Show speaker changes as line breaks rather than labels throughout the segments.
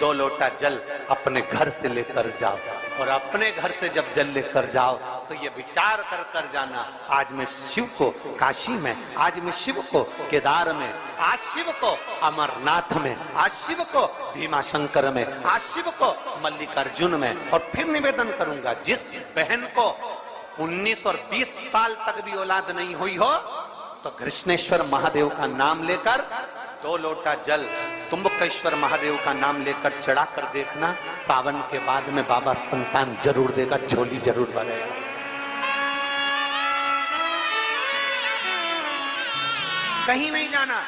2 लोटा जल अपने घर से लेकर जाओ, और अपने घर से जब जल लेकर जाओ तो ये विचार कर कर जाना, आज मैं शिव को काशी में, आज मैं शिव को केदार में, आज शिव को अमरनाथ में, आज शिव को भीमा शंकर में, आज शिव को मल्लिकार्जुन में। और फिर निवेदन करूंगा, जिस बहन को 19 और 20 साल तक भी औलाद नहीं हुई हो तो कृष्णेश्वर महादेव का नाम लेकर 2 लोटा जल तुम्बकेश्वर महादेव का नाम लेकर चढ़ा कर देखना, सावन के बाद में बाबा संतान जरूर देगा, झोली जरूर भरेगा। कहीं नहीं जाना,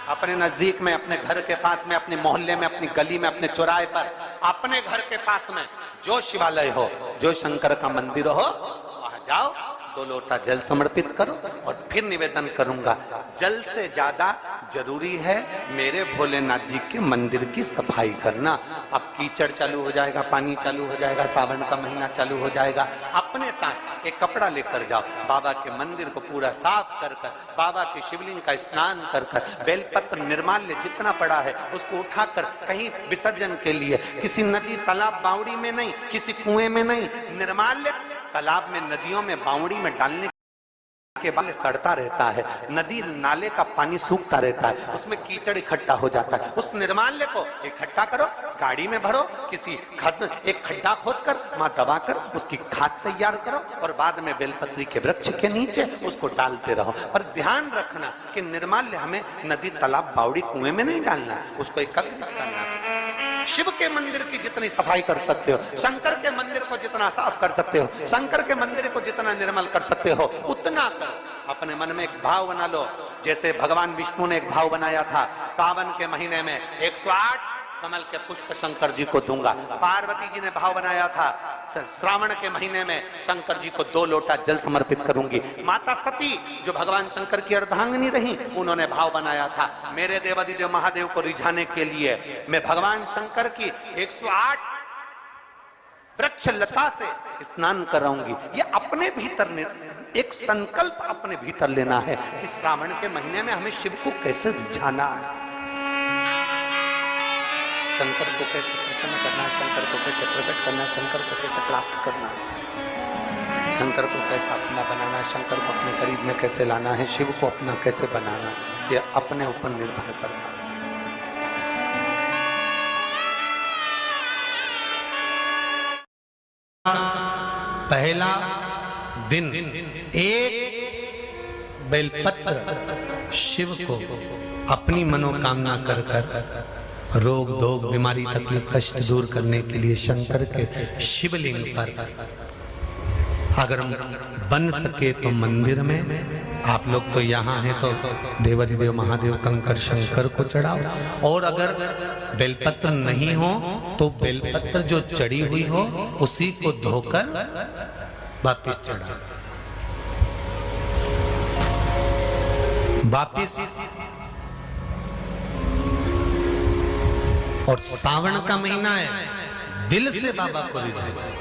अपने नजदीक में, अपने घर के पास में, अपने मोहल्ले में, अपनी गली में, अपने चौराहे पर, अपने घर के पास में जो शिवालय हो, जो शंकर का मंदिर हो, वहां जाओ, 2 लोटा जल समर्पित करो। और फिर निवेदन करूंगा, जल से ज्यादा जरूरी है मेरे भोलेनाथ जी के मंदिर की सफाई करना। अब कीचड़ चालू हो जाएगा, पानी चालू हो जाएगा, सावन का महीना चालू हो जाएगा, अपने साथ एक कपड़ा लेकर जाओ, बाबा के मंदिर को पूरा साफ कर कर, बाबा के शिवलिंग का स्नान कर कर, बेलपत्र निर्माल्य जितना पड़ा है उसको उठाकर कहीं विसर्जन के लिए, किसी नदी तालाब बावड़ी में नहीं, किसी कुएं में नहीं, निर्माल्य तालाब में, नदियों में, बावड़ी में डालने के बाद सड़ता रहता है, नदी नाले का पानी सूखता रहता है, उसमें कीचड़ इकट्ठा हो जाता है। उस निर्माल्य को इकट्ठा करो, गाड़ी में भरो, किसी एक खड्डा खोदकर वहां दबाकर उसकी खाद तैयार करो, और बाद में बेलपत्री के वृक्ष के नीचे उसको डालते रहो। पर ध्यान रखना कि निर्माल्य हमें नदी तालाब बावड़ी कुएं में नहीं डालना, उसको एकत्रित करना। शिव के मंदिर की जितनी सफाई कर सकते हो, शंकर के मंदिर को जितना साफ कर सकते हो, शंकर के मंदिर को जितना निर्मल कर सकते हो, उतना करो। अपने मन में एक भाव बना लो, जैसे भगवान विष्णु ने एक भाव बनाया था, सावन के महीने में 108 कमल के पुष्प शंकर जी को दूंगा। पार्वती जी ने भाव बनाया था, श्रावण के महीने में शंकर जी को 2 लोटा जल समर्पित करूंगी। माता सती जो भगवान शंकर की अर्धांगिनी रही, उन्होंने भाव बनाया था, मेरे देवादिदेव महादेव को रिझाने के लिए मैं भगवान शंकर की 108 वृक्ष लता से स्नान कराऊंगी। ये अपने भीतर एक संकल्प अपने भीतर लेना है कि श्रावण के महीने में हमें शिव को कैसे रिझाना है, शंकर को कैसे प्रसन्न करना, शंकर को कैसे प्रकट करना, शंकर को कैसे प्राप्त करना, शंकर को कैसे अपना बनाना, शंकर को अपने करीब में कैसे लाना है, शिव को अपना कैसे बनाना, ये अपने ऊपर निर्भर करना। पहला दिन एक बेलपत्र शिव को अपनी मनोकामना कर कर, रोग धोग बीमारी तकलीफ कष्ट दूर करने के लिए शंकर के शिवलिंग पर, अगर बन सके तो मंदिर में, आप लोग तो यहाँ हैं तो देवादिदेव महादेव कंकर शंकर को चढ़ाओ, और अगर बेलपत्र नहीं हो तो बेलपत्र जो चढ़ी हुई हो उसी को धोकर वापिस चढ़ाओ। वापिस और सावन का महीना है, दिल से बाबा को रिझाओ।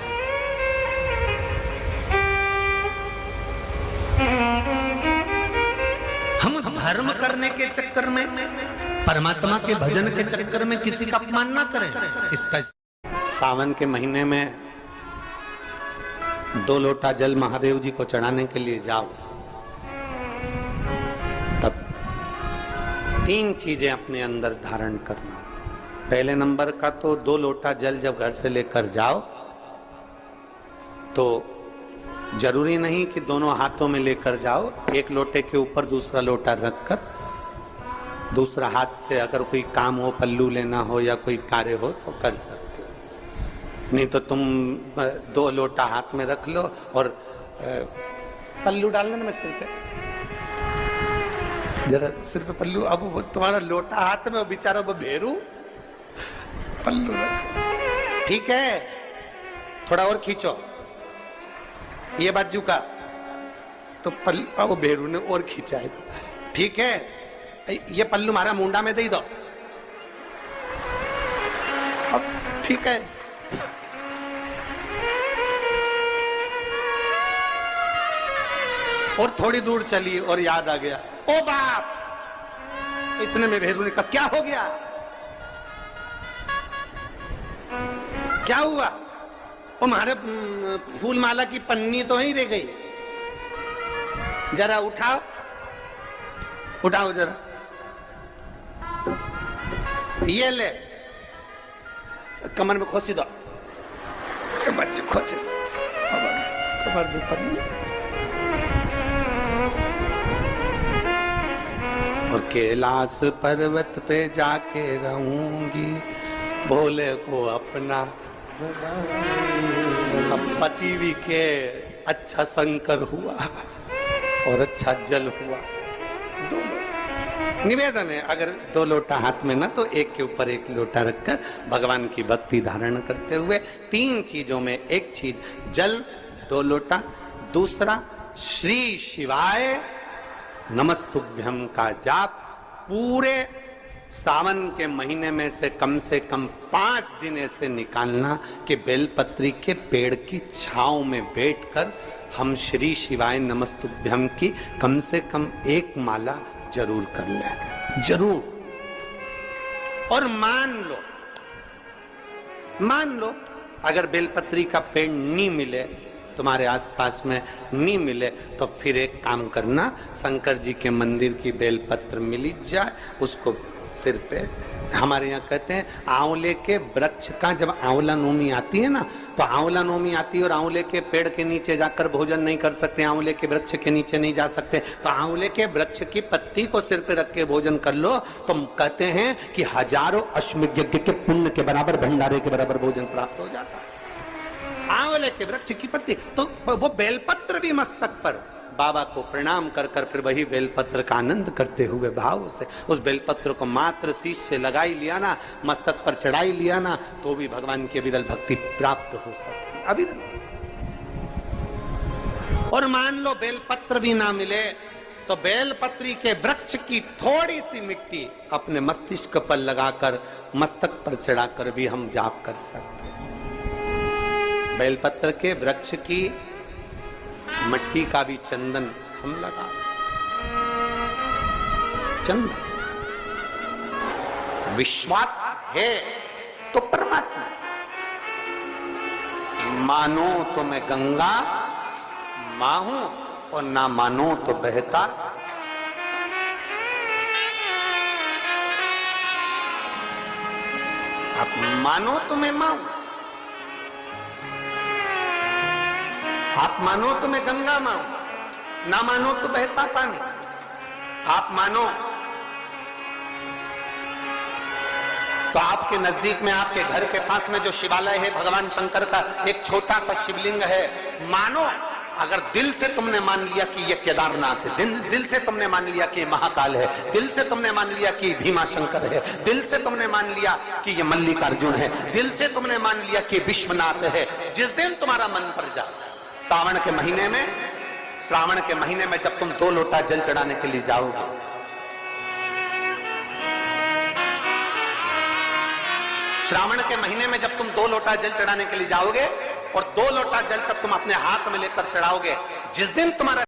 हम धर्म करने के चक्कर में, परमात्मा के भजन के चक्कर में किसी का अपमान ना करें। इसका सावन के महीने में 2 लोटा जल महादेव जी को चढ़ाने के लिए जाओ, तब 3 चीजें अपने अंदर धारण करना। पहले नंबर का तो 2 लोटा जल जब घर से लेकर जाओ तो जरूरी नहीं कि दोनों हाथों में लेकर जाओ, एक लोटे के ऊपर दूसरा लोटा रखकर दूसरा हाथ से अगर कोई काम हो, पल्लू लेना हो या कोई कार्य हो तो कर सकते हो। नहीं तो तुम 2 लोटा हाथ में रख लो और पल्लू डालना ना सिर पे, जरा सिर पे पल्लू, अब तुम्हारा लोटा हाथ में, बेचारा वो भेरू पल्लू रख, ठीक है, थोड़ा और खींचो ये बाजू का, तो पल्लू वो भेरू ने और खींचा है, ठीक है, ये पल्लू हमारा मुंडा में दे दो, अब ठीक है, और थोड़ी दूर चली और याद आ गया, ओ बाप, इतने में भेरू ने कहा क्या हो गया, क्या हुआ? तुम्हारे फूल माला की पन्नी तो ही रह गई, जरा उठाओ, उठाओ जरा, ये ले, कमर में खोसी दो, कमर में खोसी, कमर में पन्नी। और कैलाश पर्वत पे जाके रहूंगी, भोले को अपना। अब पति भी के अच्छा शंकर हुआ और अच्छा जल हुआ। दो निवेदन है, अगर 2 लोटा हाथ में ना, तो एक के ऊपर एक लोटा रखकर भगवान की भक्ति धारण करते हुए 3 चीजों में एक चीज जल 2 लोटा, दूसरा श्री शिवाय नमस्तुभ्यम का जाप पूरे सावन के महीने में से कम 5 दिन ऐसे निकालना कि बेलपत्री के पेड़ की छांव में बैठकर हम श्री शिवाय नमस्तुभ्यम की कम से कम 1 माला जरूर कर लें, जरूर। और मान लो अगर बेलपत्री का पेड़ नहीं मिले, तुम्हारे आसपास में नहीं मिले, तो फिर एक काम करना, शंकर जी के मंदिर की बेलपत्र मिल जाए, उसको सिर पे, हमारे यहाँ कहते हैं आंवले के वृक्ष का, जब आंवला नोमी आती है ना, तो आंवला नोमी आती है और आंवले के पेड़ के नीचे जाकर भोजन नहीं कर सकते, आंवले के वृक्ष के नीचे नहीं जा सकते, तो आंवले के वृक्ष की पत्ती को सिर पे रख के भोजन कर लो, तो कहते हैं कि हजारों अश्वमेध यज्ञ के पुण्य के बराबर, भंडारे के बराबर भोजन प्राप्त हो जाता है। आंवले के वृक्ष की पत्ती, तो वो बेलपत्र भी मस्तक पर बाबा को प्रणाम कर कर फिर वही बेलपत्र का आनंद करते हुए भाव से उस बेलपत्र को मात्र शीश से लगाई लिया ना, मस्तक पर चढ़ाई लिया ना, तो भी भगवान की अविरल भक्ति प्राप्त हो सकती, अविरल। और मान लो बेलपत्र भी ना मिले, तो बेलपत्री के वृक्ष की थोड़ी सी मिट्टी अपने मस्तिष्क पर लगाकर, मस्तक पर चढ़ाकर भी हम जाप कर सकते हैं। बेलपत्र के वृक्ष की मट्टी का भी चंदन हम लगा सकते, चंदन। विश्वास है तो परमात्मा, मानो तो मैं गंगा मां हूं और ना मानो तो बहता। आप मानो तो मैं मां हूं, आप मानो तो मैं गंगा मां, ना मानो तो बहता पानी। आप मानो तो आपके नजदीक में, आपके घर के पास में जो शिवालय है भगवान शंकर का, एक छोटा सा शिवलिंग है। मानो अगर दिल से तुमने मान लिया कि ये केदारनाथ है, दिल से तुमने मान लिया कि ये महाकाल है, दिल से तुमने मान लिया कि भीमा शंकर है, दिल से तुमने मान लिया कि ये मल्लिकार्जुन है, दिल से तुमने मान लिया कि विश्वनाथ है। जिस दिन तुम्हारा मन पर जाए, श्रावण के महीने में जब तुम 2 लोटा जल चढ़ाने के लिए जाओगे, श्रावण के महीने में जब तुम 2 लोटा जल चढ़ाने के लिए जाओगे और 2 लोटा जल तक तुम अपने हाथ में लेकर चढ़ाओगे, जिस दिन तुम्हारा